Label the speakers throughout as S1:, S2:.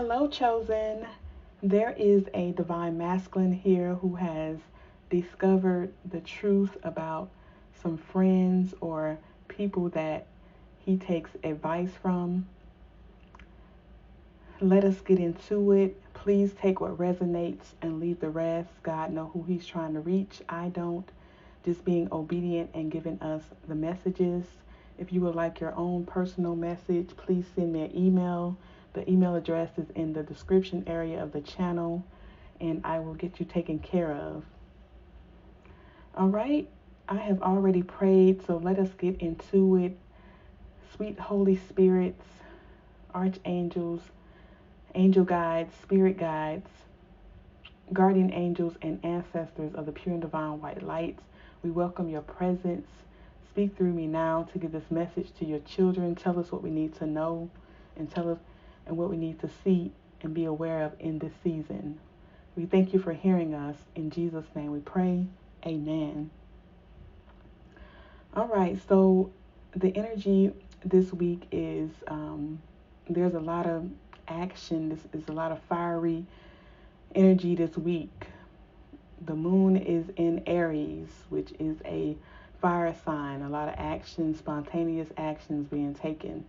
S1: Hello, chosen. There is a divine masculine here who has discovered the truth about some friends or people that he takes advice from. Let us get into it. Please take what resonates and leave the rest. God know who he's trying to reach. I don't. Just being obedient and giving us the messages. If you would like your own personal message, please send me an email. The email address is in the description area of the channel, and I will get you taken care of. All right, I have already prayed, so let us get into it. Sweet Holy Spirits, archangels, angel guides, spirit guides, guardian angels, and ancestors of the pure and divine white lights, we welcome your presence. Speak through me now to give this message to your children. Tell us what we need to know and tell us and what we need to see and be aware of in this season. We thank you for hearing us. In Jesus' name we pray. Amen. All right, so the energy this week is there's a lot of action. This is a lot of fiery energy this week. The moon is in Aries, which is a fire sign. A lot of action, spontaneous actions being taken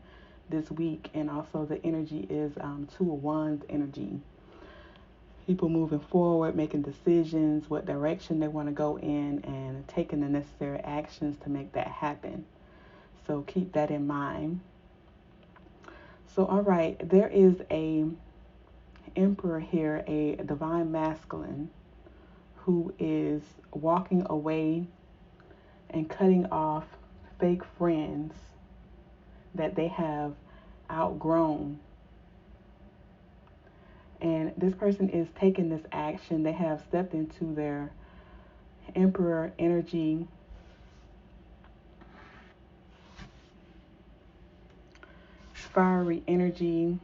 S1: this week. And also the energy is Two of Wands energy. People moving forward, making decisions, what direction they want to go in, and taking the necessary actions to make that happen. So keep that in mind. So, all right, there is a emperor here, a divine masculine, who is walking away and cutting off fake friends that they have outgrown. And this person is taking this action. They have stepped into their emperor energy, fiery energy,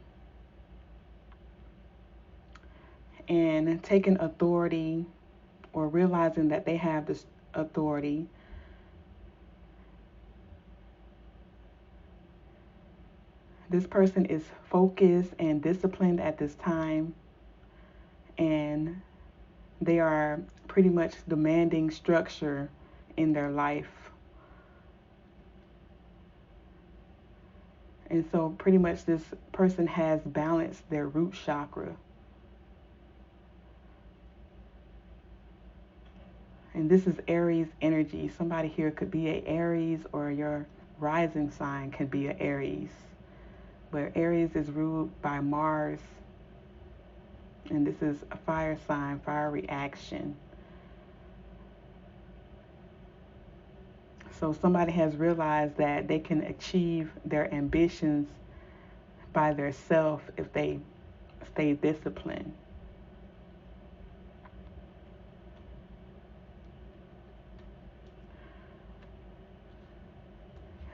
S1: and taking authority, or realizing that they have this authority. This person is focused and disciplined at this time, and they are pretty much demanding structure in their life. And so pretty much this person has balanced their root chakra. And this is Aries energy. Somebody here could be a Aries, or your rising sign could be an Aries. But Aries is ruled by Mars. And this is a fire sign, fiery action. So somebody has realized that they can achieve their ambitions by themselves if they stay disciplined.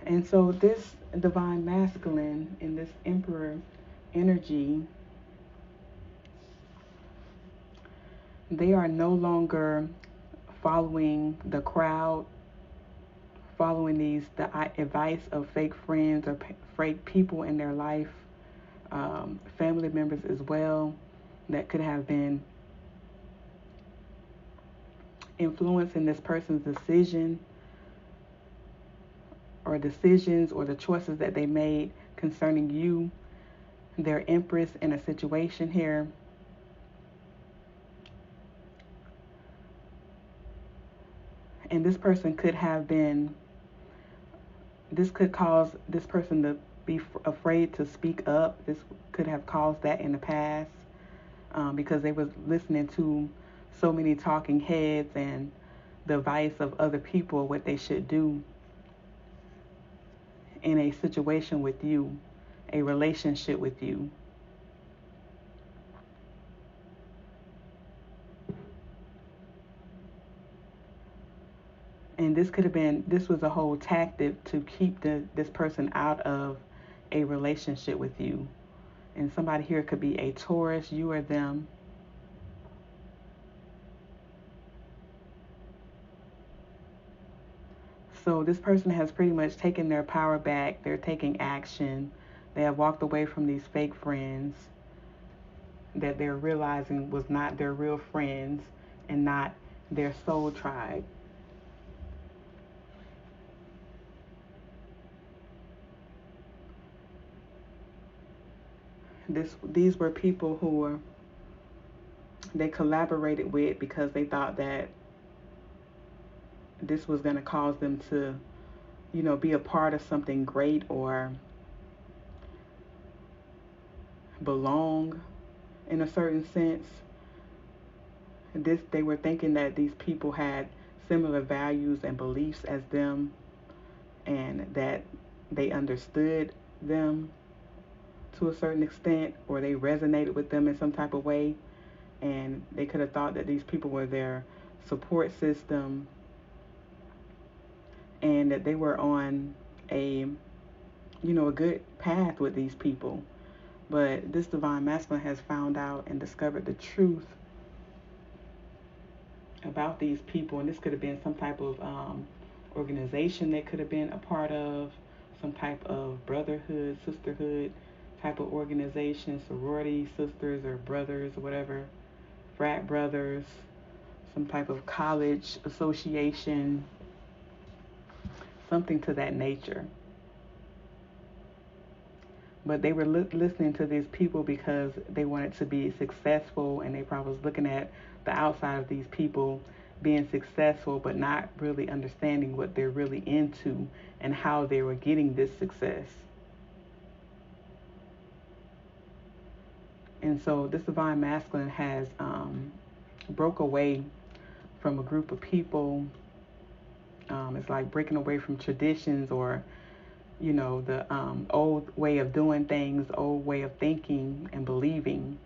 S1: And so this divine masculine in this emperor energy, they are no longer following the crowd, following the advice of fake friends or fake people in their life, family members as well, that could have been influencing this person's decision or decisions or the choices that they made concerning you, their empress in a situation here. And this person could have been, this could cause this person to be afraid to speak up. This could have caused that in the past, because they was listening to so many talking heads and the advice of other people what they should do in a situation with you, a relationship with you. And this could have been, this was a whole tactic to keep this person out of a relationship with you. And somebody here could be a Taurus, you or them. So this person has pretty much taken their power back. They're taking action. They have walked away from these fake friends. that they're realizing was not their real friends and not their soul tribe. These were people who were they collaborated with because they thought that this was going to cause them to, be a part of something great or belong in a certain sense. They were thinking that these people had similar values and beliefs as them, and that they understood them to a certain extent, or they resonated with them in some type of way, and they could have thought that these people were their support system and that they were on a a good path with these people. But this divine masculine has found out and discovered the truth about these people, and this could have been some type of organization they could have been a part of, some type of brotherhood, sisterhood type of organization, sorority sisters or brothers or whatever, frat brothers, some type of college association, something to that nature. But they were listening to these people because they wanted to be successful, and they probably was looking at the outside of these people being successful, but not really understanding what they're really into and how they were getting this success. And so this divine masculine has broke away from a group of people. It's like breaking away from traditions, or the old way of doing things, old way of thinking and believing.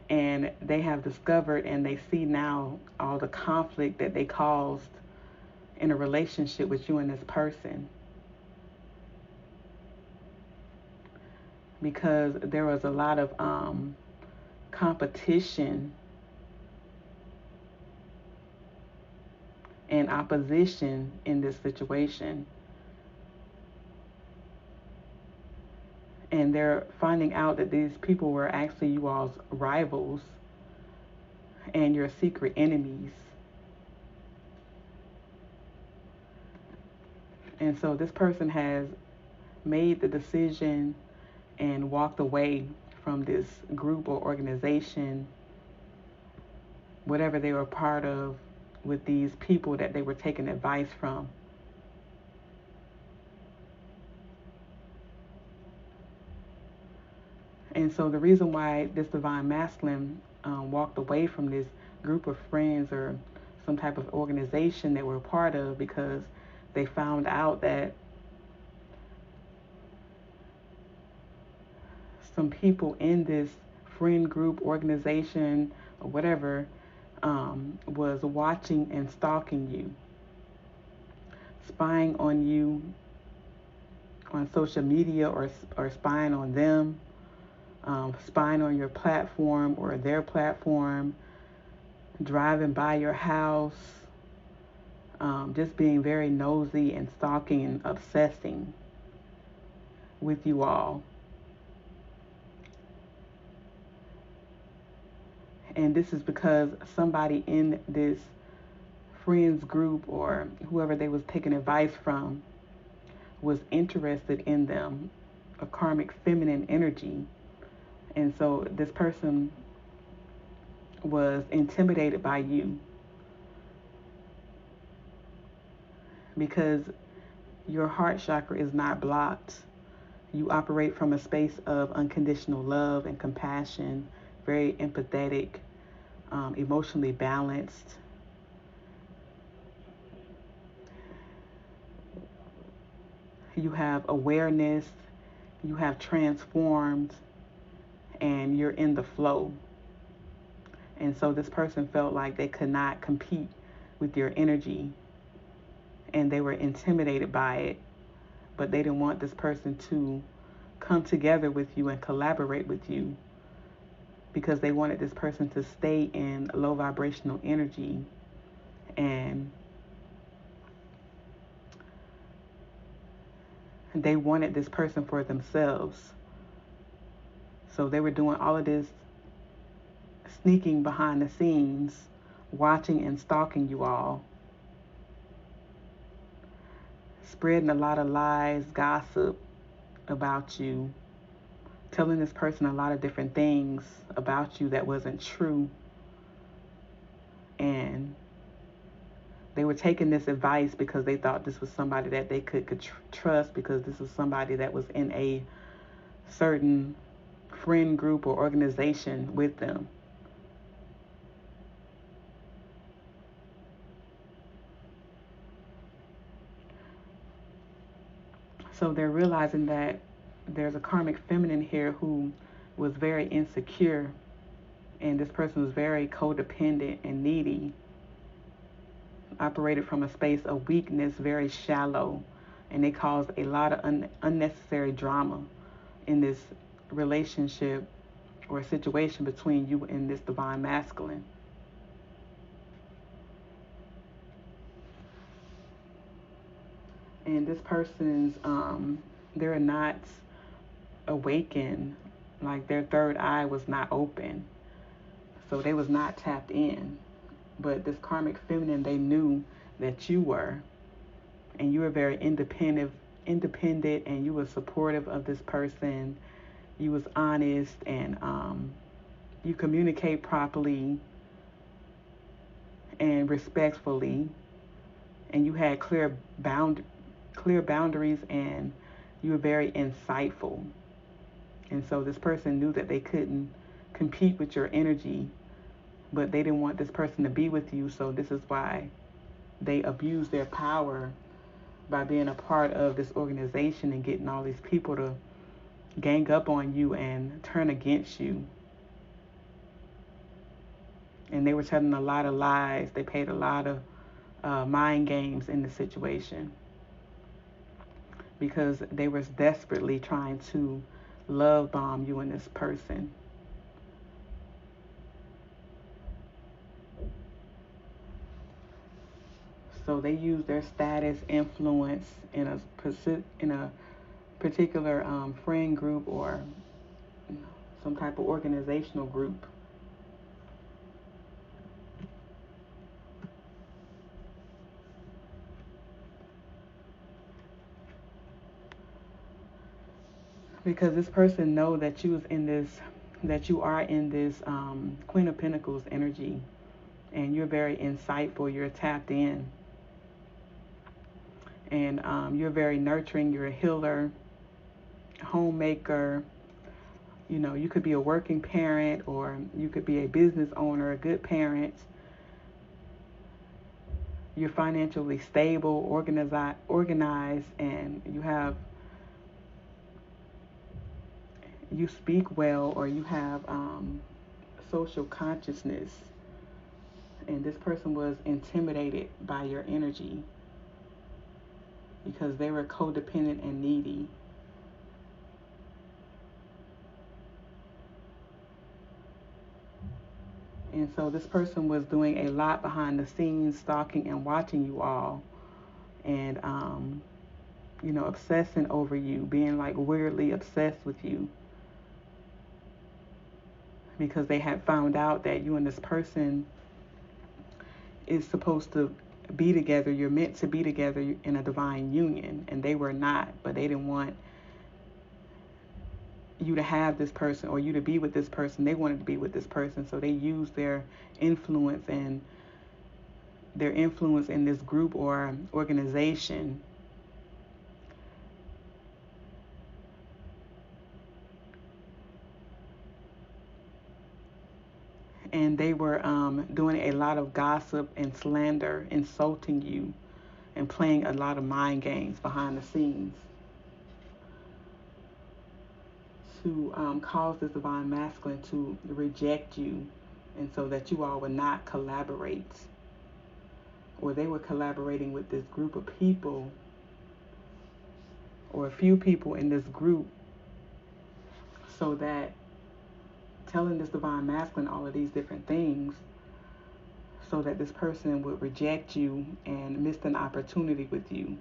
S1: And they have discovered and they see now all the conflict that they caused in a relationship with you and this person, because there was a lot of competition and opposition in this situation. And they're finding out that these people were actually you all's rivals and your secret enemies. And so this person has made the decision and walked away from this group or organization, whatever they were part of, with these people that they were taking advice from. And so the reason why this divine masculine walked away from this group of friends or some type of organization they were a part of, because they found out that some people in this friend group, organization, or whatever, was watching and stalking you, spying on you on social media, or spying on them, spying on your platform or their platform, driving by your house, just being very nosy and stalking and obsessing with you all. And this is because somebody in this friends group or whoever they was taking advice from was interested in them, a karmic feminine energy. And so this person was intimidated by you because your heart chakra is not blocked. You operate from a space of unconditional love and compassion, very empathetic, emotionally balanced. You have awareness, you have transformed, and you're in the flow. And so this person felt like they could not compete with your energy, and they were intimidated by it, but they didn't want this person to come together with you and collaborate with you, because they wanted this person to stay in low vibrational energy, and they wanted this person for themselves. So they were doing all of this sneaking behind the scenes, watching and stalking you all, spreading a lot of lies, gossip about you, telling this person a lot of different things about you that wasn't true. And they were taking this advice because they thought this was somebody that they could trust, because this was somebody that was in a certain friend group or organization with them. So they're realizing that there's a karmic feminine here who was very insecure, and this person was very codependent and needy, operated from a space of weakness, very shallow, and they caused a lot of unnecessary drama in this relationship or situation between you and this divine masculine. And this person's they're not awakened, like their third eye was not open, so they was not tapped in. But this karmic feminine, they knew that you were, and you were very independent, and you were supportive of this person. You was honest, and you communicate properly and respectfully, and you had clear boundaries, and you were very insightful. And so this person knew that they couldn't compete with your energy, but they didn't want this person to be with you. So this is why they abused their power by being a part of this organization and getting all these people to gang up on you and turn against you. And they were telling a lot of lies. They played a lot of mind games in the situation, because they were desperately trying to love bomb you and this person. So they use their status, influence in a particular friend group or some type of organizational group. Because this person know that you are in this Queen of Pentacles energy, and you're very insightful. You're tapped in, and you're very nurturing. You're a healer, homemaker. You know, you could be a working parent, or you could be a business owner, a good parent. You're financially stable, organized, and you speak well, or you have social consciousness. And this person was intimidated by your energy because they were codependent and needy. And so this person was doing a lot behind the scenes, stalking and watching you all, and obsessing over you, being like weirdly obsessed with you, because they had found out that you and this person is supposed to be together. You're meant to be together in a divine union, and they were not. But they didn't want you to have this person, or you to be with this person. They wanted to be with this person, so they used their influence in this group or organization. And they were doing a lot of gossip and slander, insulting you, and playing a lot of mind games behind the scenes to cause this divine masculine to reject you, and so that you all would not collaborate. Or they were collaborating with this group of people, or a few people in this group, so that telling this divine masculine all of these different things, so that this person would reject you and miss an opportunity with you,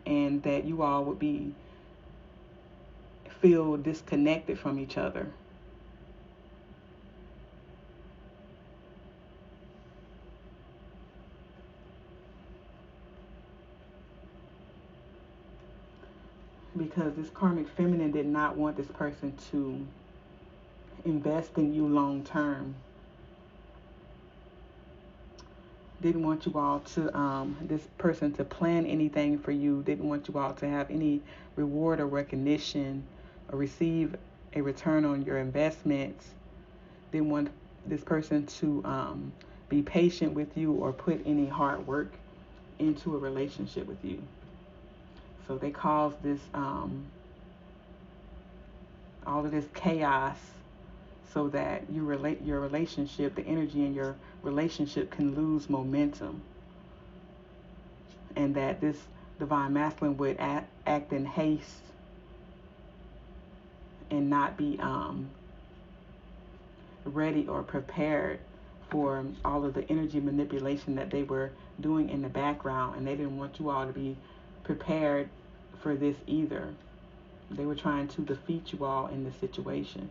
S1: and that you all would be feel disconnected from each other. Because this karmic feminine did not want this person to invest in you long term. Didn't want you all to, this person to plan anything for you. Didn't want you all to have any reward or recognition or receive a return on your investments. Didn't want this person to be patient with you or put any hard work into a relationship with you. So they caused this, all of this chaos, so that your relationship, the energy in your relationship can lose momentum, and that this divine masculine would act in haste and not be ready or prepared for all of the energy manipulation that they were doing in the background, and they didn't want you all to be prepared for this either. They were trying to defeat you all in this situation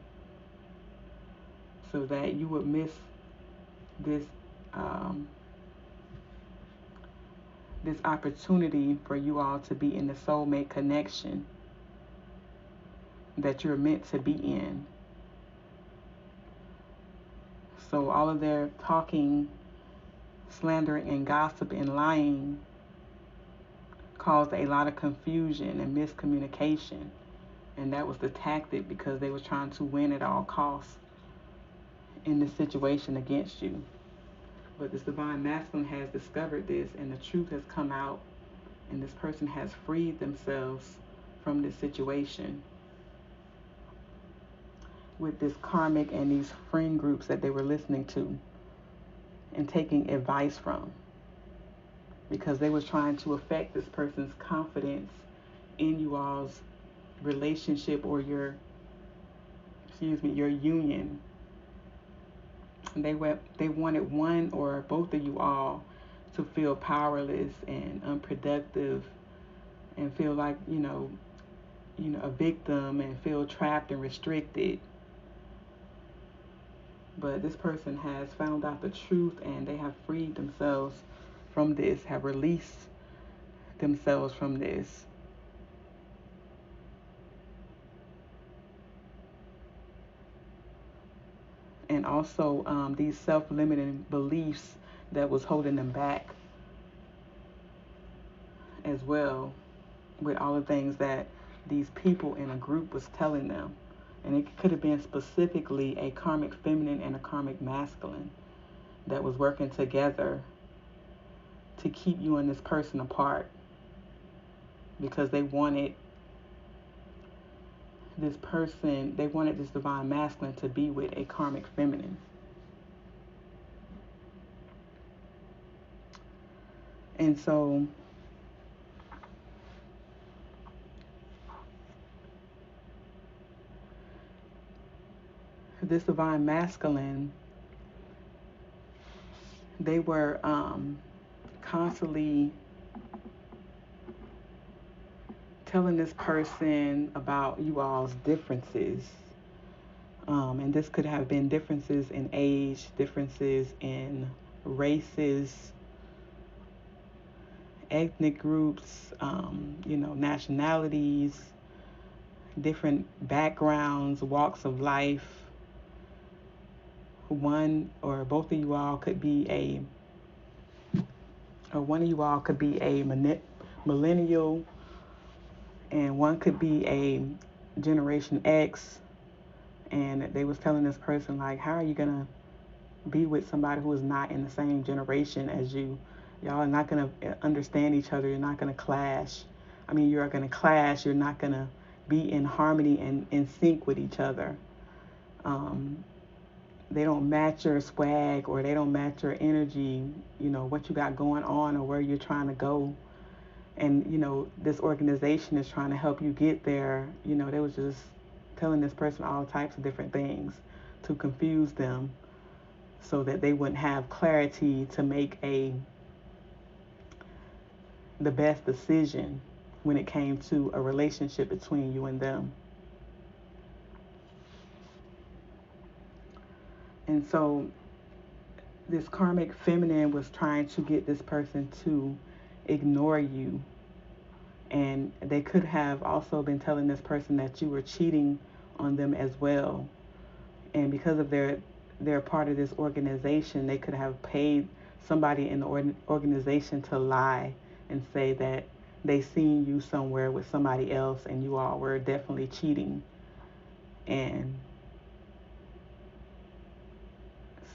S1: so that you would miss this this opportunity for you all to be in the soulmate connection that you're meant to be in. So all of their talking, slandering, and gossip and lying caused a lot of confusion and miscommunication. And that was the tactic, because they were trying to win at all costs in this situation against you. But this divine masculine has discovered this, and the truth has come out, and this person has freed themselves from this situation with this karmic and these friend groups that they were listening to and taking advice from, because they was trying to affect this person's confidence in you all's relationship or your union. They wanted one or both of you all to feel powerless and unproductive and feel like, a victim, and feel trapped and restricted. But this person has found out the truth, and they have freed themselves from this, have released themselves from this. And also these self-limiting beliefs that was holding them back as well, with all the things that these people in a group was telling them. And it could have been specifically a karmic feminine and a karmic masculine that was working together to keep you and this person apart, because they wanted this divine masculine to be with a karmic feminine. And so this divine masculine, they were constantly telling this person about you all's differences. And this could have been differences in age, differences in races, ethnic groups, nationalities, different backgrounds, walks of life. One or both of you all could be one of you all could be a millennial, and one could be a Generation X. And they was telling this person, like, how are you gonna be with somebody who is not in the same generation as you? Y'all are not gonna understand each other. You're not gonna clash. I mean, you're gonna clash. You're not gonna be in harmony and in sync with each other. They don't match your swag, or they don't match your energy, what you got going on or where you're trying to go. And, this organization is trying to help you get there. They was just telling this person all types of different things to confuse them so that they wouldn't have clarity to make the best decision when it came to a relationship between you and them. And so this karmic feminine was trying to get this person to ignore you. And they could have also been telling this person that you were cheating on them as well. And because of their part of this organization, they could have paid somebody in the organization to lie and say that they seen you somewhere with somebody else and you all were definitely cheating. And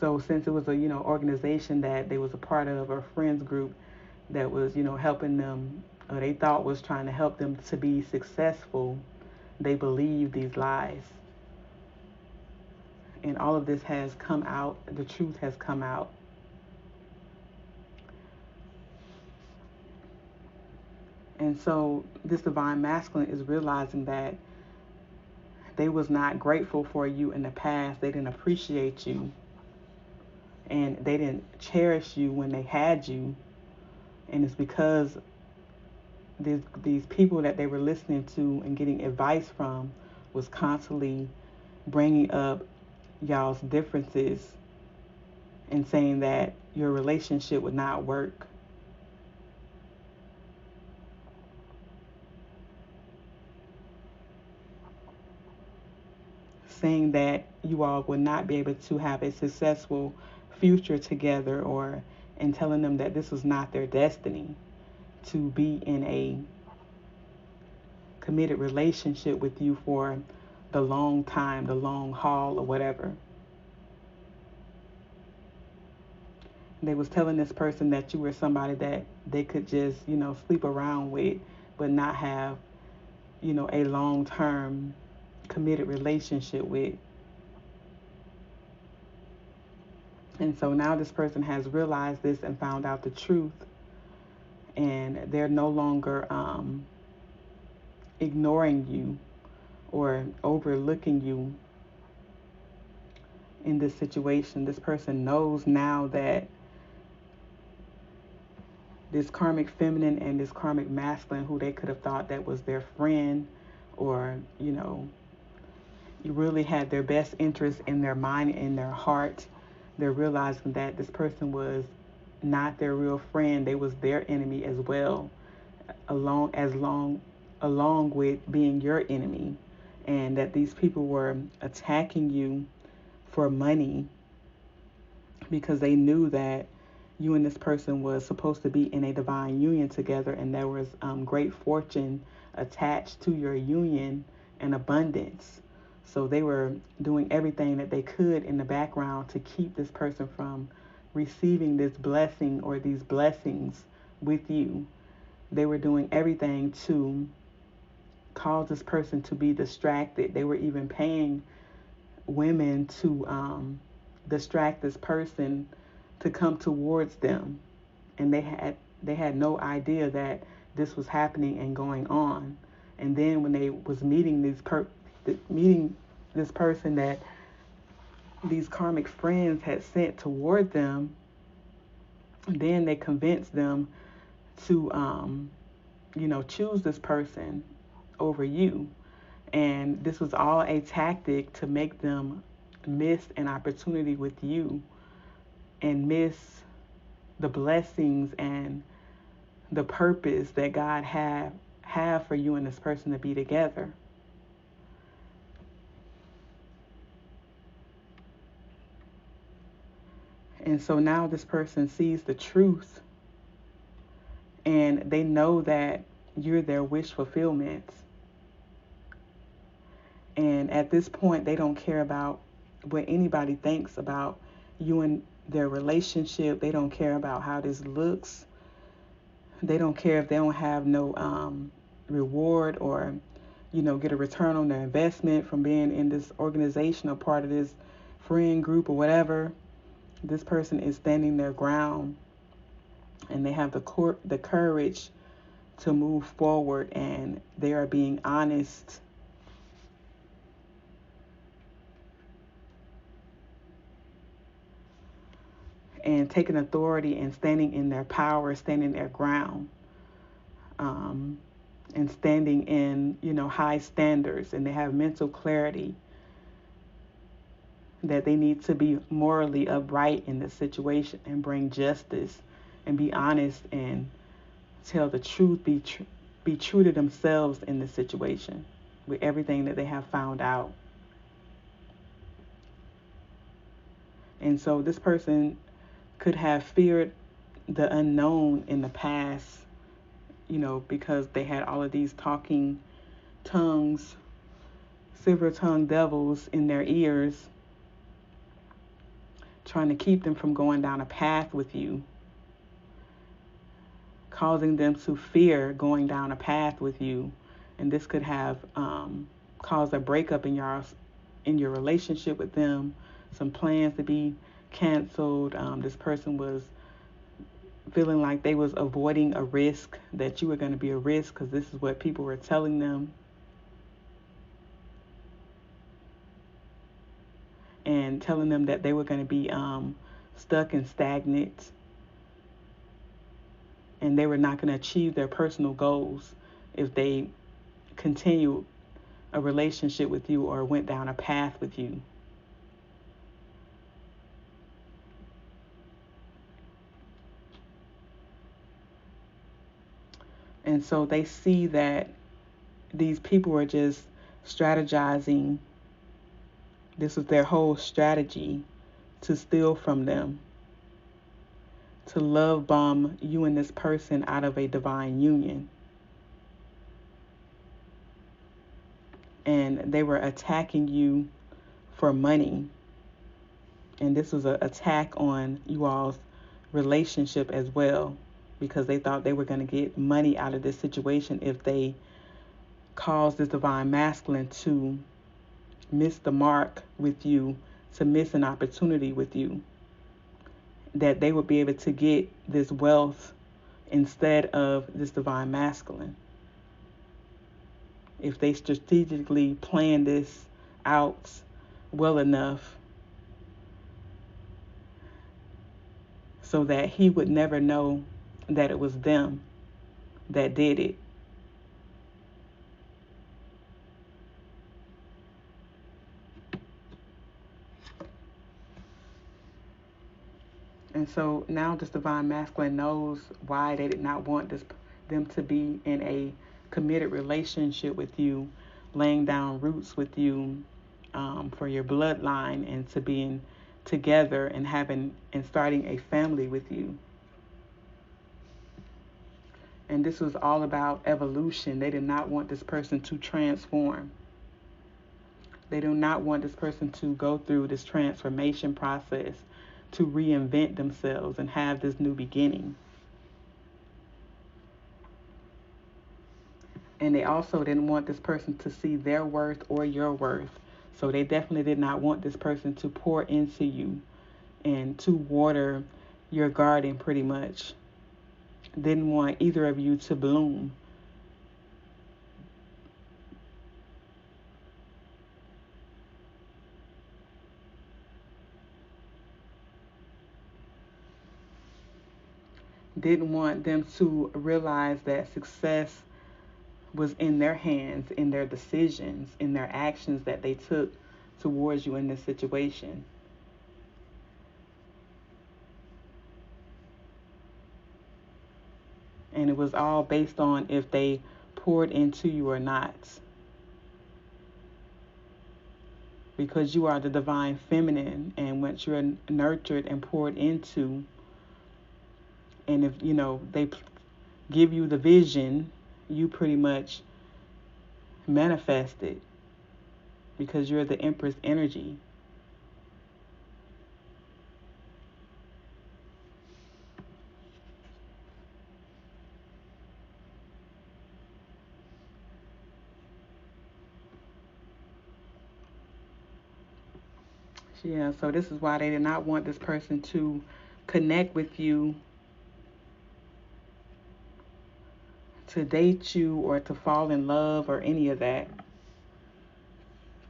S1: so since it was a organization that they was a part of, or friends group that was helping them, or they thought was trying to help them to be successful, they believed these lies. And all of this has come out, the truth has come out. And so this divine masculine is realizing that they was not grateful for you in the past. They didn't appreciate you, and they didn't cherish you when they had you. And it's because these people that they were listening to and getting advice from was constantly bringing up y'all's differences and saying that your relationship would not work. Saying that you all would not be able to have a successful future together, or and telling them that this was not their destiny to be in a committed relationship with you for the long time, the long haul, or whatever. They was telling this person that you were somebody that they could just, sleep around with, but not have, a long-term committed relationship with. And so now this person has realized this and found out the truth, and they're no longer ignoring you or overlooking you in this situation. This person knows now that this karmic feminine and this karmic masculine, who they could have thought that was their friend, or you really had their best interest in their mind, in their heart, they're realizing that this person was not their real friend. They was their enemy as well, along with being your enemy, and that these people were attacking you for money because they knew that you and this person was supposed to be in a divine union together, and there was great fortune attached to your union and abundance. So they were doing everything that they could in the background to keep this person from receiving this blessing or these blessings with you. They were doing everything to cause this person to be distracted. They were even paying women to distract this person to come towards them, and they had no idea that this was happening and going on. And then when they was meeting this person that these karmic friends had sent toward them, then they convinced them to choose this person over you. And this was all a tactic to make them miss an opportunity with you and miss the blessings and the purpose that God have for you and this person to be together. And so now this person sees the truth, and they know that you're their wish fulfillment. And at this point, they don't care about what anybody thinks about you and their relationship. They don't care about how this looks. They don't care if they don't have no reward, or get a return on their investment from being in this organization or part of this friend group or whatever. This person is standing their ground, and they have the courage to move forward, and they are being honest and taking authority and standing in their power, standing their ground, and standing in high standards, and they have mental clarity. that they need to be morally upright in this situation and bring justice and be honest and tell the truth, be true to themselves in this situation with everything that they have found out. And so this person could have feared the unknown in the past, because they had all of these talking tongues, silver tongued devils in their ears, trying to keep them from going down a path with you, causing them to fear going down a path with you. And this could have caused a breakup in your relationship with them, some plans to be canceled. This person was feeling like they was avoiding a risk, that you were going to be a risk because this is what people were telling them. And telling them that they were going to be stuck and stagnant, and they were not going to achieve their personal goals if they continued a relationship with you or went down a path with you. And so they see that these people are just strategizing. This was their whole strategy, to steal from them, to love bomb you and this person out of a divine union. And they were attacking you for money. And this was an attack on you all's relationship as well, because they thought they were going to get money out of this situation if they caused this divine masculine to miss the mark with you, to miss an opportunity with you, that they would be able to get this wealth instead of this divine masculine. If they strategically planned this out well enough so that he would never know that it was them that did it. And so now this divine masculine knows why they did not want them to be in a committed relationship with you, laying down roots with you for your bloodline, and to being together and starting a family with you. And this was all about evolution. They did not want this person to transform. They do not want this person to go through this transformation process, to reinvent themselves and have this new beginning. And they also didn't want this person to see their worth or your worth. So they definitely did not want this person to pour into you and to water your garden, pretty much. Didn't want either of you to bloom. Didn't want them to realize that success was in their hands, in their decisions, in their actions that they took towards you in this situation. And it was all based on if they poured into you or not. Because you are the divine feminine, and once you're nurtured and poured into, and if they give you the vision, you pretty much manifest it, because you're the Empress energy. Yeah, so this is why they did not want this person to connect with you, to date you, or to fall in love or any of that,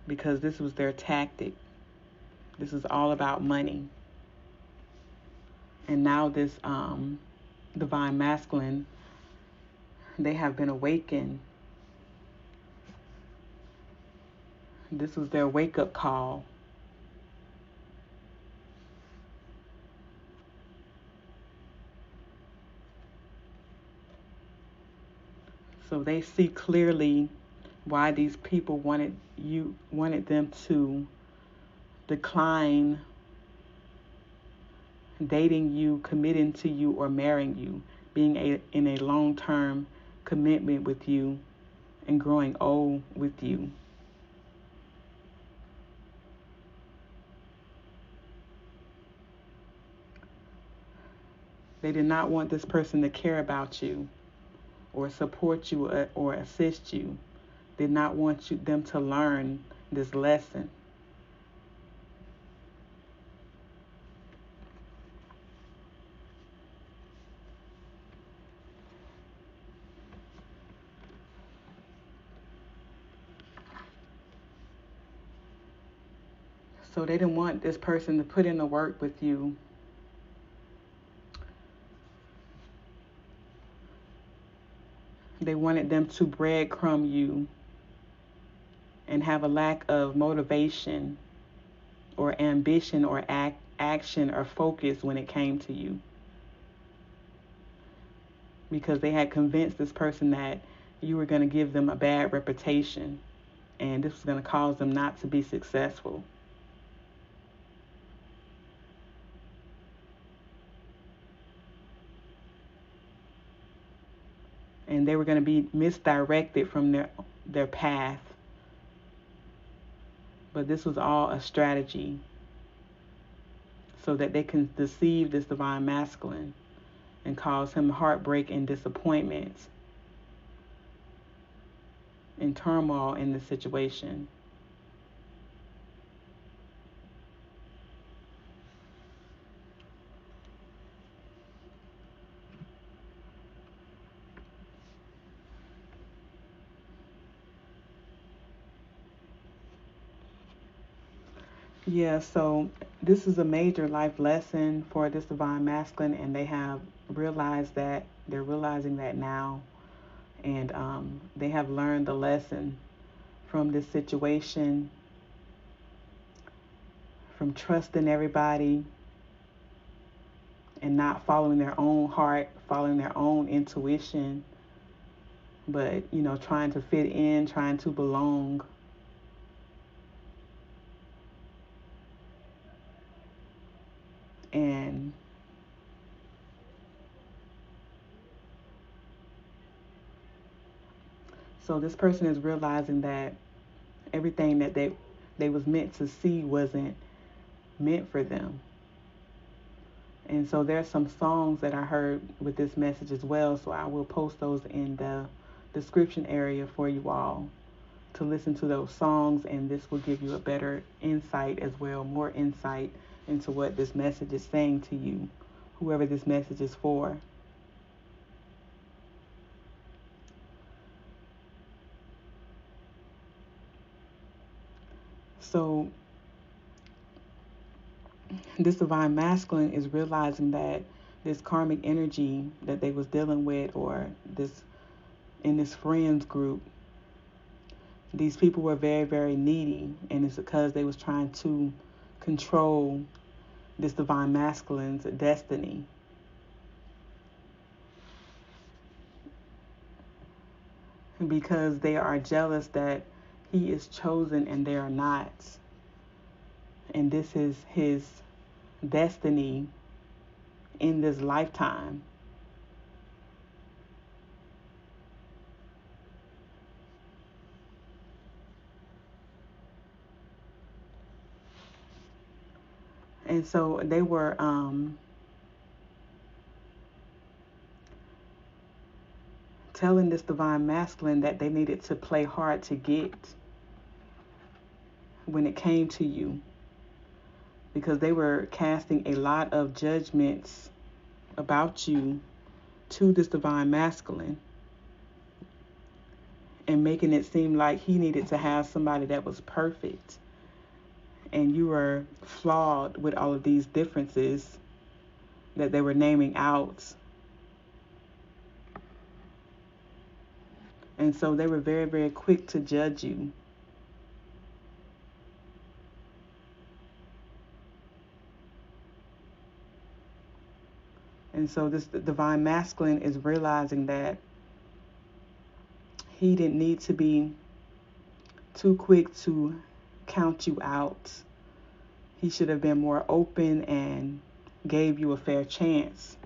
S1: because this was their tactic. This is all about money. And now this divine masculine, they have been awakened. This was their wake-up call. So they see clearly why these people wanted them to decline dating you, committing to you, or marrying you, being in a long-term commitment with you and growing old with you. They did not want this person to care about you or support you or assist you. Did not want them to learn this lesson. So they didn't want this person to put in the work with you. They wanted them to breadcrumb you and have a lack of motivation or ambition or action or focus when it came to you. Because they had convinced this person that you were going to give them a bad reputation and this was going to cause them not to be successful. And they were going to be misdirected from their path. But this was all a strategy so that they can deceive this divine masculine and cause him heartbreak and disappointment and turmoil in the situation. Yeah, so this is a major life lesson for this divine masculine, and they're realizing that now, and they have learned the lesson from this situation, from trusting everybody and not following their own heart, following their own intuition, but trying to fit in, trying to belong. And so this person is realizing that everything that they was meant to see wasn't meant for them. And so there's some songs that I heard with this message as well, so I will post those in the description area for you all to listen to those songs, and this will give you a better insight as well, more insight into what this message is saying to you, whoever this message is for. So this divine masculine is realizing that this karmic energy that they was dealing with, or this in this friends group, these people were very, very needy, and it's because they was trying to control this divine masculine's destiny. Because they are jealous that he is chosen and they are not. And this is his destiny in this lifetime. And so they were telling this divine masculine that they needed to play hard to get when it came to you, because they were casting a lot of judgments about you to this divine masculine and making it seem like he needed to have somebody that was perfect, and you were flawed with all of these differences that they were naming out. And so they were very, very quick to judge you. And so this divine masculine is realizing that he didn't need to be too quick to count you out. He should have been more open and gave you a fair chance.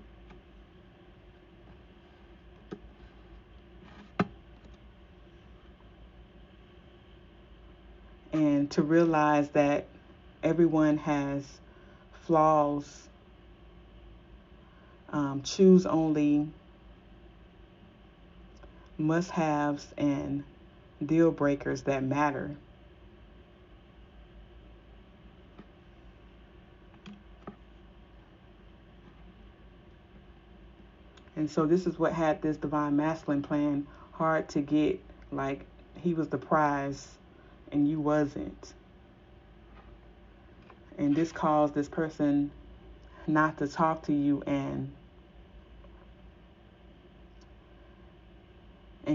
S1: And to realize that everyone has flaws. Choose only must-haves and deal breakers that matter. And so this is what had this divine masculine plan hard to get. Like, he was the prize and you wasn't. And this caused this person not to talk to you and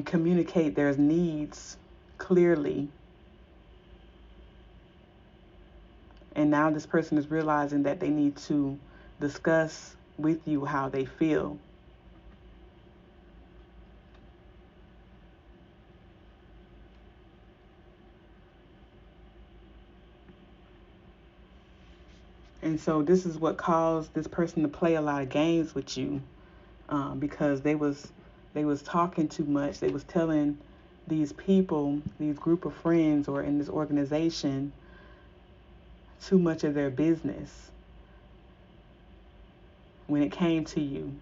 S1: communicate their needs clearly. And now this person is realizing that they need to discuss with you how they feel. And so this is what caused this person to play a lot of games with you, because they was talking too much. They was telling these people, these group of friends or in this organization, too much of their business when it came to you.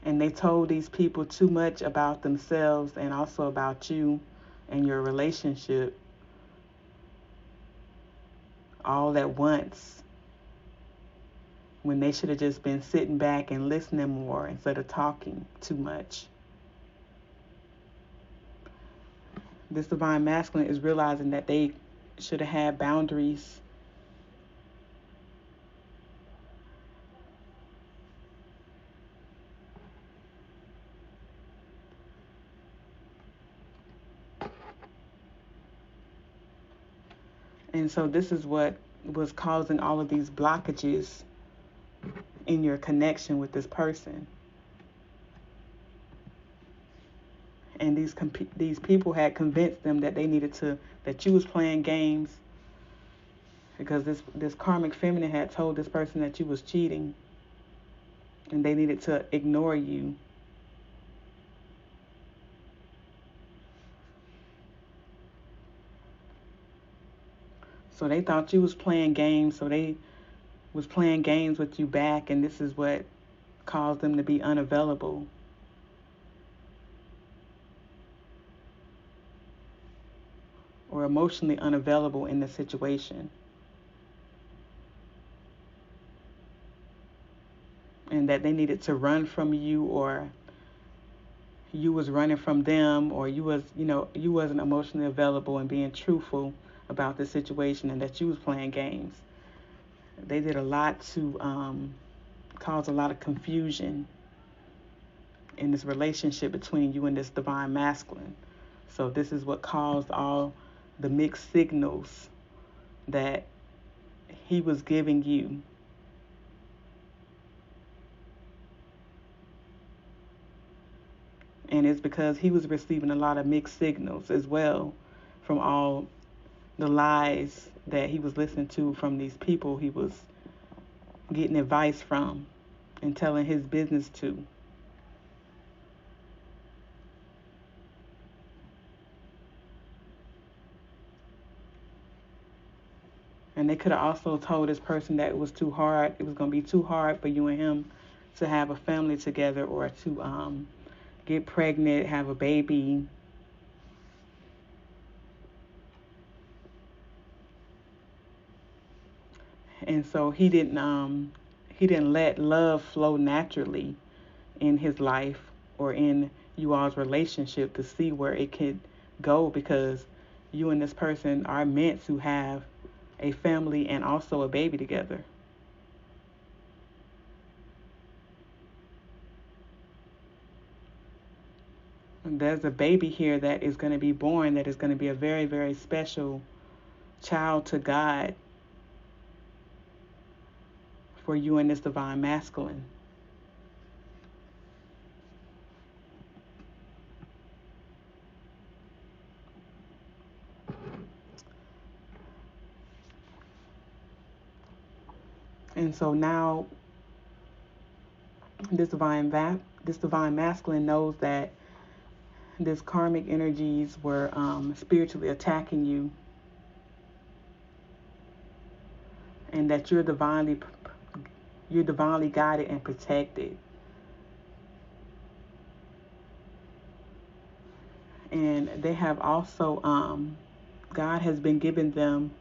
S1: And they told these people too much about themselves and also about you and your relationship all at once, when they should have just been sitting back and listening more instead of talking too much. This divine masculine is realizing that they should have had boundaries. And so this is what was causing all of these blockages in your connection with this person. And these people had convinced them that they needed to, that you was playing games, because this karmic feminine had told this person that you was cheating and they needed to ignore you. So they thought you was playing games, so they was playing games with you back, and this is what caused them to be unavailable. Or emotionally unavailable in the situation. And that they needed to run from you, or you was running from them, or you wasn't emotionally available and being truthful about the situation, and that you was playing games. They did a lot to cause a lot of confusion in this relationship between you and this divine masculine. So this is what caused all the mixed signals that he was giving you. And it's because he was receiving a lot of mixed signals as well from all the lies that he was listening to from these people he was getting advice from and telling his business to. And they could have also told this person that it was too hard. It was going to be too hard for you and him to have a family together, or to get pregnant, have a baby. And so he didn't let love flow naturally in his life or in you all's relationship to see where it could go, because you and this person are meant to have a family and also a baby together. And there's a baby here that is going to be born, that is going to be a very, very special child to God for you and this divine masculine. And so now this divine masculine knows that this karmic energies were spiritually attacking you, and that you're divinely guided and protected. And they have also God has been giving them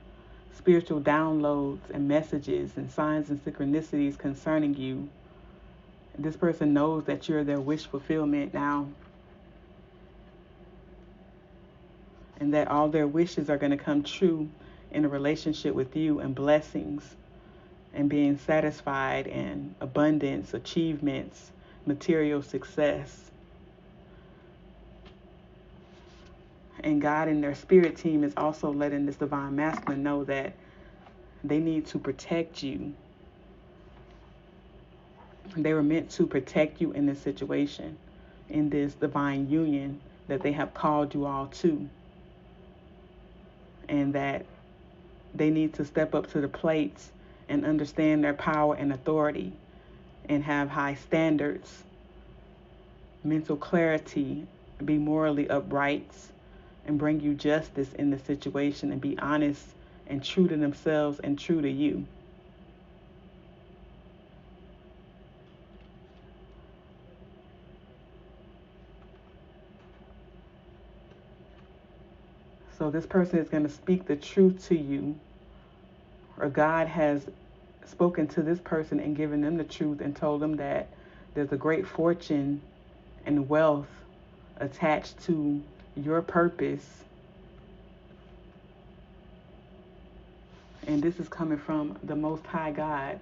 S1: spiritual downloads and messages and signs and synchronicities concerning you. This person knows that you're their wish fulfillment now, and that all their wishes are going to come true in a relationship with you, and blessings and being satisfied and abundance, achievements, material success. And God and their spirit team is also letting this divine masculine know that they need to protect you. They were meant to protect you in this situation, in this divine union that they have called you all to. And that they need to step up to the plate and understand their power and authority, and have high standards, mental clarity, be morally upright, and bring you justice in the situation, and be honest and true to themselves and true to you. So this person is going to speak the truth to you, or God has spoken to this person and given them the truth and told them that there's a great fortune and wealth attached to your purpose. And this is coming from the Most High God,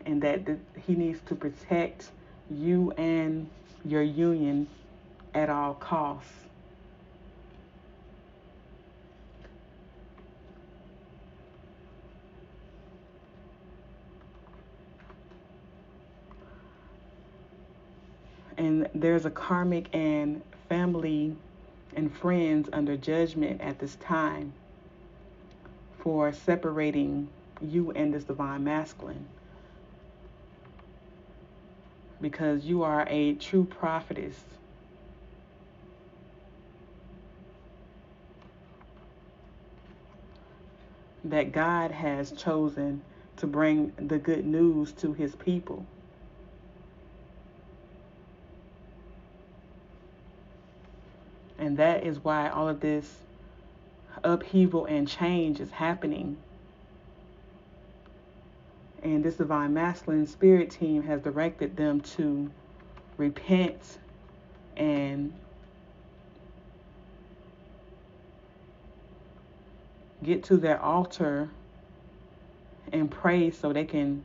S1: and that He needs to protect you and your union at all costs. And there's a karmic and family and friends under judgment at this time for separating you and this divine masculine, because you are a true prophetess. That God has chosen to bring the good news to His people. And that is why all of this upheaval and change is happening. And this divine masculine spirit team has directed them to repent and get to their altar and pray, so they can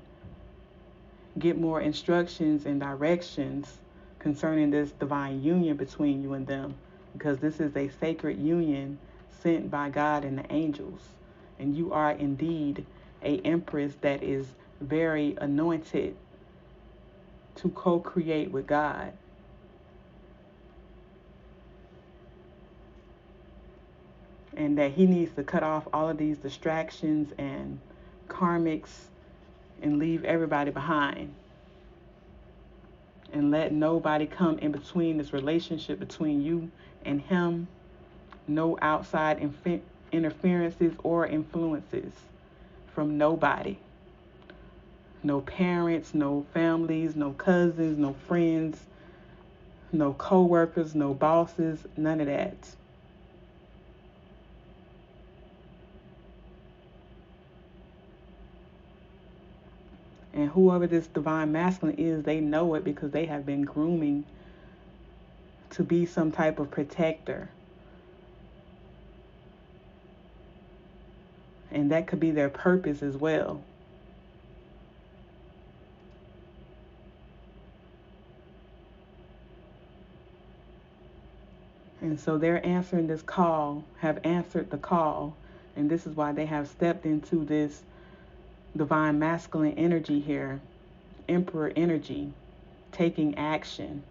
S1: get more instructions and directions concerning this divine union between you and them, because this is a sacred union sent by God and the angels. And you are indeed a empress that is very anointed to co-create with God. And that He needs to cut off all of these distractions and karmics and leave everybody behind. And let nobody come in between this relationship between you and Him. No outside interferences or influences from nobody. No parents, no families, no cousins, no friends, no co-workers, no bosses, none of that. And whoever this divine masculine is, they know it, because they have been grooming to be some type of protector. And that could be their purpose as well. And so they're answering this call, have answered the call, and this is why they have stepped into this divine masculine energy here, emperor energy, taking action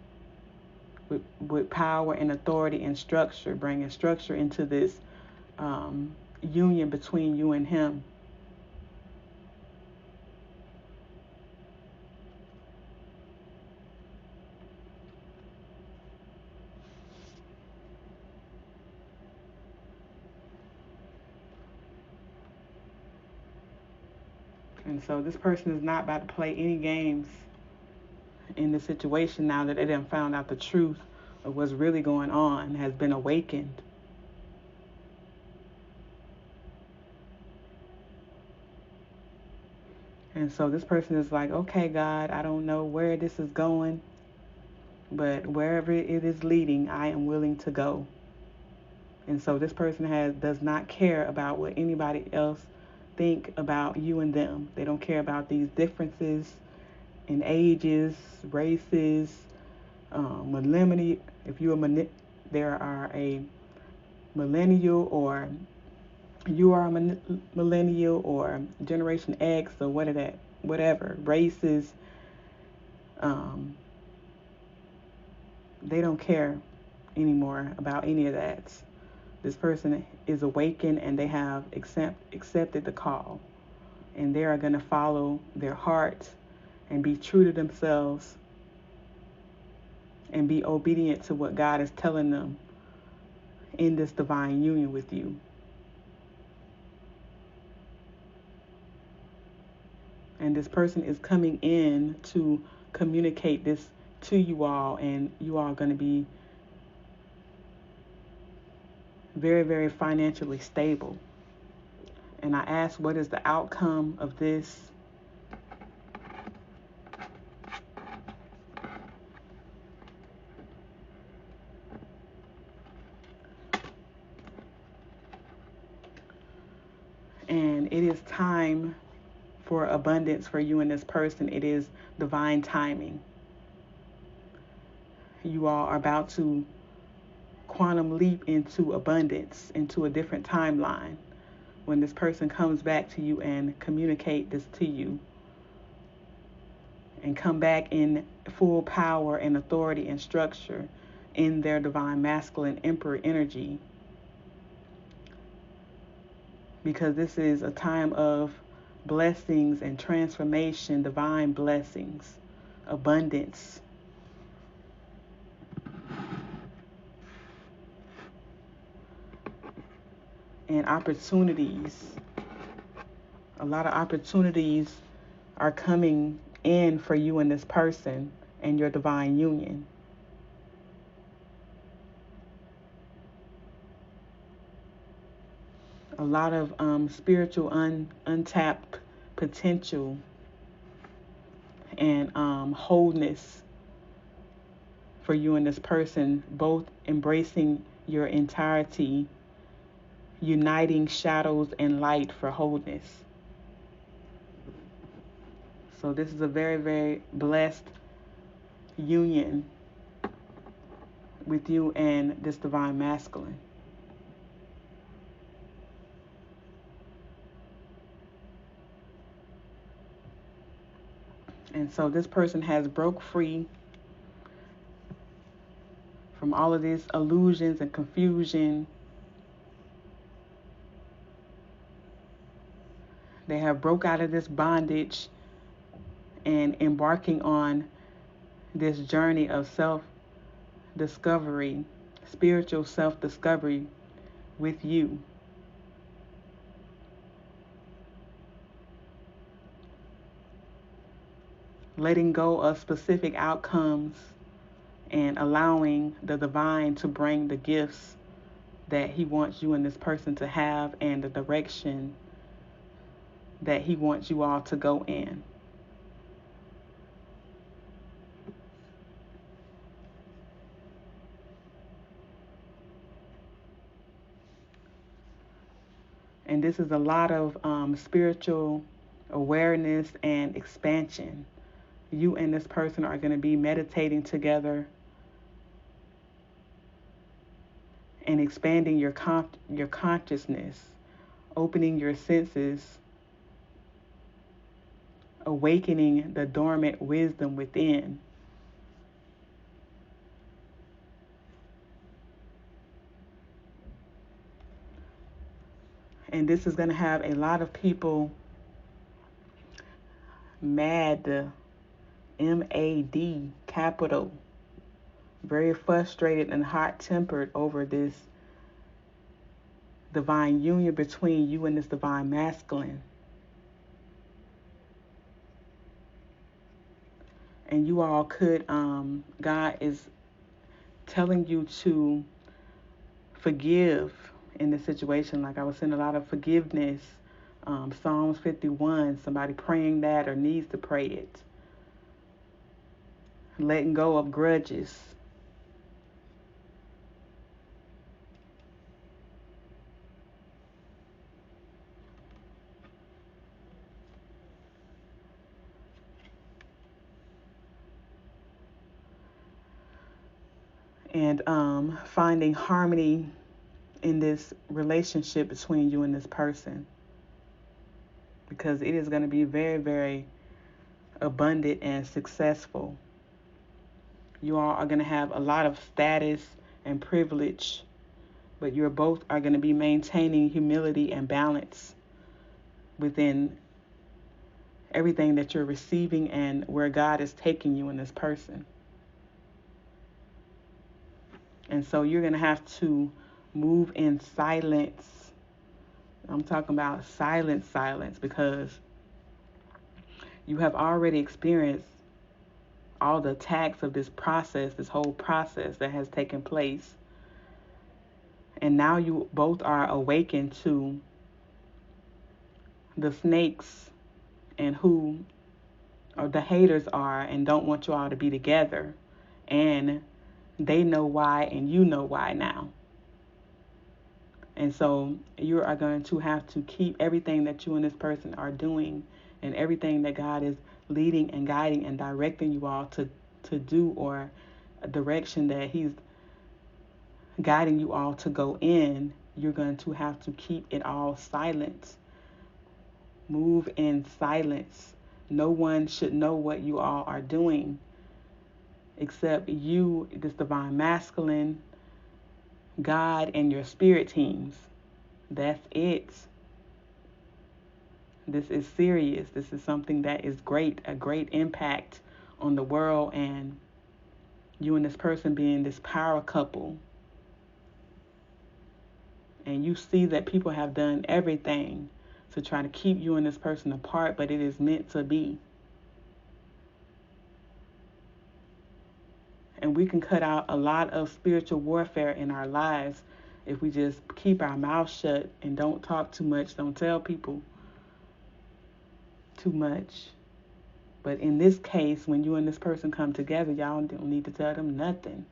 S1: with power and authority and structure, bringing structure into this union between you and Him. And so this person is not about to play any games in the situation now that they done found out the truth of what's really going on, has been awakened. And so this person is like, okay, God, I don't know where this is going, but wherever it is leading, I am willing to go. And so this person does not care about what anybody else think about you and them. They don't care about these differences in ages, races, millennial. If you are there are a millennial, or you are a millennial, or Generation X, or whatever races. They don't care anymore about any of that. This person is awakened and they have accepted the call, and they are going to follow their heart and be true to themselves and be obedient to what God is telling them in this divine union with you. And this person is coming in to communicate this to you all, and you all are going to be very, very financially stable. And I ask, what is the outcome of this? And it is time for abundance for you and this person. It is divine timing. You all are about to quantum leap into abundance, into a different timeline, when this person comes back to you and communicate this to you, and come back in full power and authority and structure in their divine masculine emperor energy. Because this is a time of blessings and transformation, divine blessings, abundance. And opportunities. A lot of opportunities are coming in for you and this person and your divine union. A lot of spiritual untapped potential and wholeness for you and this person, both embracing your entirety, uniting shadows and light for wholeness. So this is a very, very blessed union with you and this divine masculine. And so this person has broke free from all of these illusions and confusion. They have broke out of this bondage and embarking on this journey of self-discovery, spiritual self-discovery with you. Letting go of specific outcomes and allowing the divine to bring the gifts that he wants you and this person to have, and the direction that he wants you all to go in. And this is a lot of spiritual awareness and expansion. You and this person are going to be meditating together and expanding your consciousness, opening your senses, awakening the dormant wisdom within. And this is going to have a lot of people mad, M-A-D, capital, very frustrated and hot-tempered over this divine union between you and this divine masculine. And you all could, God is telling you to forgive in this situation. Like I was seeing a lot of forgiveness. Psalms 51, somebody praying that or needs to pray it. Letting go of grudges. And finding harmony in this relationship between you and this person, because it is going to be very, very abundant and successful. You all are going to have a lot of status and privilege, but you're both are going to be maintaining humility and balance within everything that you're receiving and where God is taking you in this person. And so you're going to have to move in silence. I'm talking about silence, because you have already experienced all the attacks of this process, this whole process that has taken place. And now you both are awakened to the snakes and who or the haters are and don't want you all to be together. And they know why and you know why now. And so you are going to have to keep everything that you and this person are doing and everything that God is leading and guiding and directing you all to do, or a direction that He's guiding you all to go in. You're going to have to keep it all silent. Move in silence. No one should know what you all are doing except you, this divine masculine, God, and your spirit teams. That's it. This is serious. This is something that is great, a great impact on the world, and you and this person being this power couple. And you see that people have done everything to try to keep you and this person apart, but it is meant to be. And we can cut out a lot of spiritual warfare in our lives if we just keep our mouth shut and don't talk too much, don't tell people too much. But in this case, when you and this person come together, y'all don't need to tell them nothing.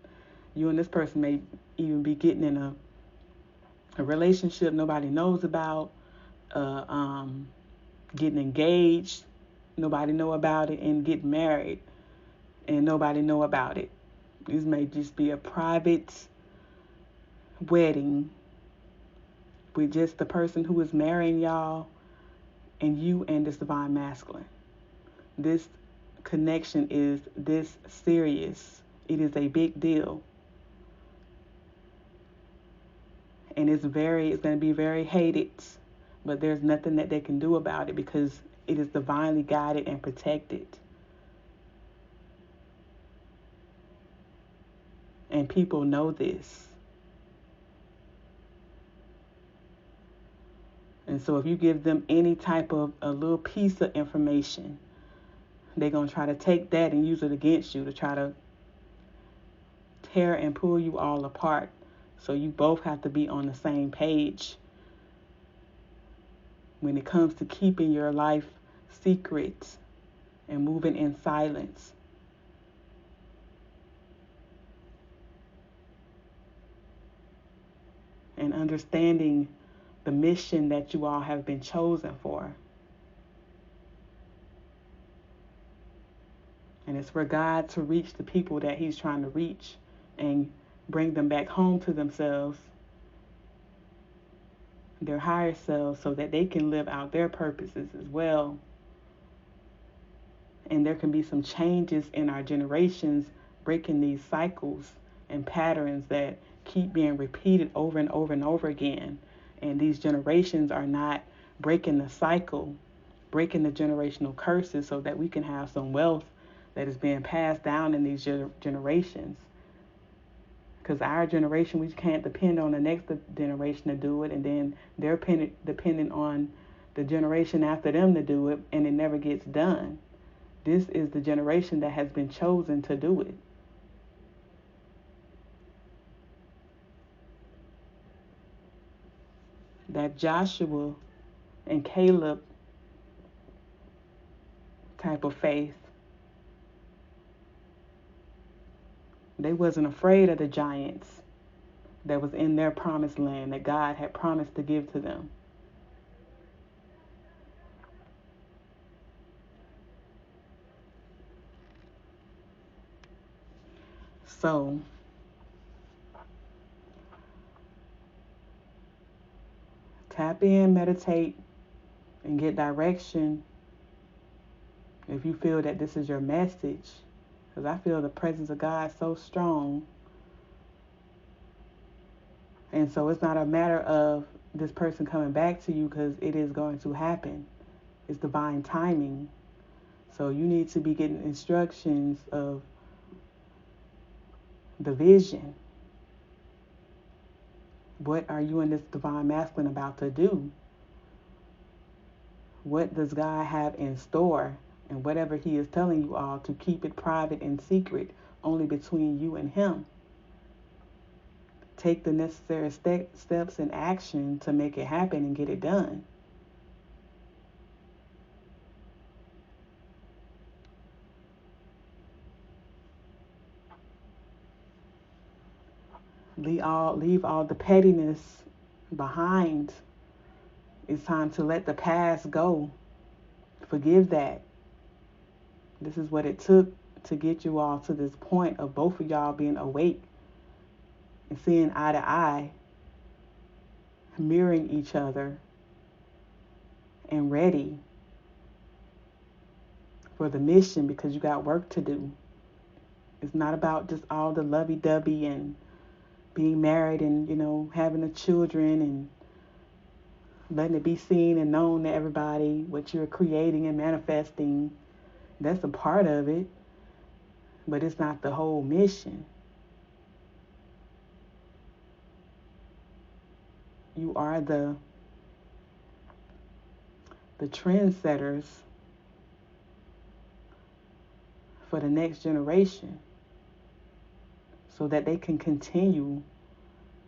S1: You and this person may even be getting in a relationship nobody knows about, getting engaged, nobody know about it, and get married, and nobody know about it. This may just be a private wedding with just the person who is marrying y'all and you and this divine masculine. This connection is this serious. It is a big deal. And it's going to be very hated, but there's nothing that they can do about it because it is divinely guided and protected. And people know this. And so if you give them any type of a little piece of information, they're going to try to take that and use it against you to try to tear and pull you all apart. So you both have to be on the same page when it comes to keeping your life secret and moving in silence. And understanding the mission that you all have been chosen for. And it's for God to reach the people that He's trying to reach and bring them back home to themselves, their higher selves, so that they can live out their purposes as well. And there can be some changes in our generations, breaking these cycles and patterns that keep being repeated over and over and over again. And these generations are not breaking the cycle, breaking the generational curses, so that we can have some wealth that is being passed down in these generations. Because our generation, we can't depend on the next generation to do it, and then they're dependent on the generation after them to do it, and it never gets done. This is the generation that has been chosen to do it. That Joshua and Caleb type of faith. They wasn't afraid of the giants that was in their promised land that God had promised to give to them. So tap in, meditate, and get direction if you feel that this is your message. Because I feel the presence of God so strong. And so it's not a matter of this person coming back to you, because it is going to happen. It's divine timing. So you need to be getting instructions of the vision. What are you and this divine masculine about to do? What does God have in store? And whatever he is telling you all, to keep it private and secret, only between you and him. Take the necessary steps and action to make it happen and get it done. Leave all the pettiness behind. It's time to let the past go. Forgive that. This is what it took to get you all to this point of both of y'all being awake and seeing eye to eye, mirroring each other, and ready for the mission, because you got work to do. It's not about just all the lovey-dovey and being married and, having the children and letting it be seen and known to everybody what you're creating and manifesting. That's a part of it, but it's not the whole mission. You are the trendsetters for the next generation, so that they can continue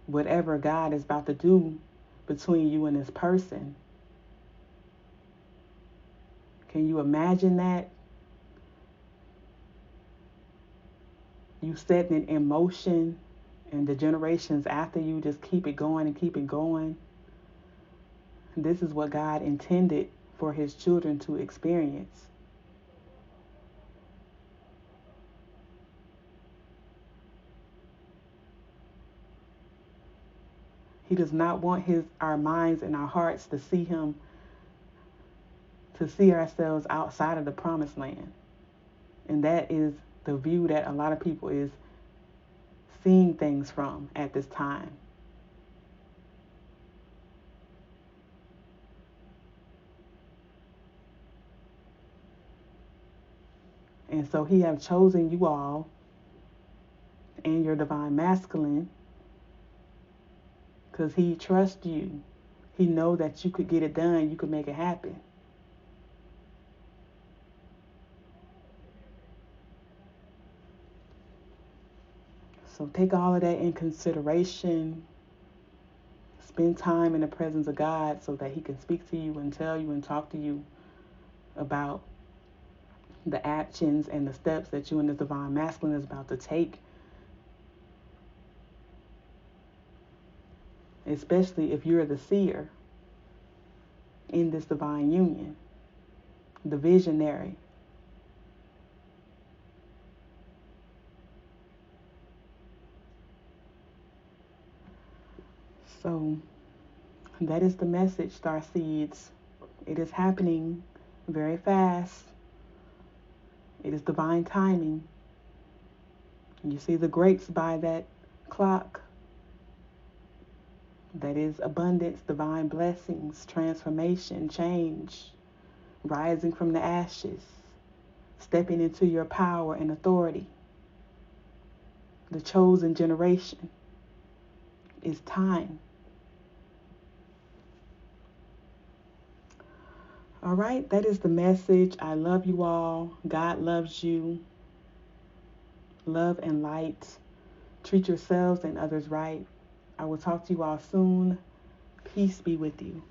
S1: whatever God is about to do between you and this person. Can you imagine that? You setting it in motion, and the generations after you just keep it going and keep it going. This is what God intended for his children to experience. He does not want our minds and our hearts to see ourselves outside of the promised land. And that is the view that a lot of people is seeing things from at this time. And so he have chosen you all and your divine masculine because he trusts you. He know that you could get it done. You could make it happen. So take all of that in consideration. Spend time in the presence of God so that he can speak to you and tell you and talk to you about the actions and the steps that you and the divine masculine is about to take. Especially if you're the seer in this divine union, the visionary. So that is the message, starseeds. It is happening very fast. It is divine timing. You see the grapes by that clock. That is abundance, divine blessings, transformation, change, rising from the ashes, stepping into your power and authority. The chosen generation. It's time. All right, that is the message. I love you all. God loves you. Love and light. Treat yourselves and others right. I will talk to you all soon. Peace be with you.